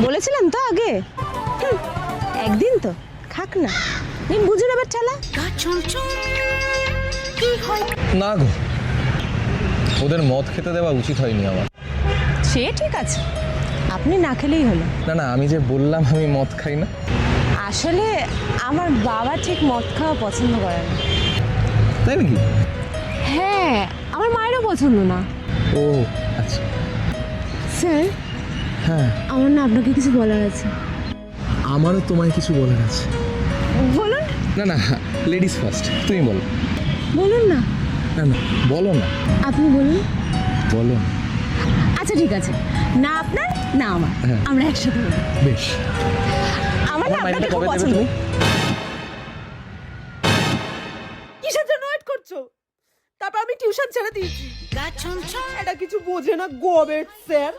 বলেছিলাম তো আগে। একদিন তো খাক না, নিন বুঝুন এবার ঠেলা। না গো, ওদের মদ খেতে দেওয়া উচিত হয়নি আমার। সে ঠিক আছে, আপনি না খেলেই হলো। না না, আমি যে বললাম আমি মদ খাই না। আসলে আমার বাবা ঠিক মদ খাওয়া পছন্দ করে না। তাই নাকি? হ্যাঁ, আমার মায়েরও পছন্দ না। ও আচ্ছা। স্যার, হ্যাঁ, আমার না আপনাকে কিছু বলার আছে। আমারও তোমায় কিছু বলার আছে। বলুন। না না, লেডিস ফার্স্ট, তুমি বলো। বলুন না। না না, বলো না। আপনি বলুন। বলো না। আচ্ছা ঠিক আছে, না আপনার না আমার, হ্যাঁ। আমরা একসাথে বলি। বেশ। আমার না মাইনেটা আপনাকে খুব কবে দেবে পছন্দ। তুমি? কিসের জন্য ওয়েট করছো? তারপর আমি টিউশন ছেড়ে দিয়েছি। এটা কিছু বোঝে না গোবেট স্যার।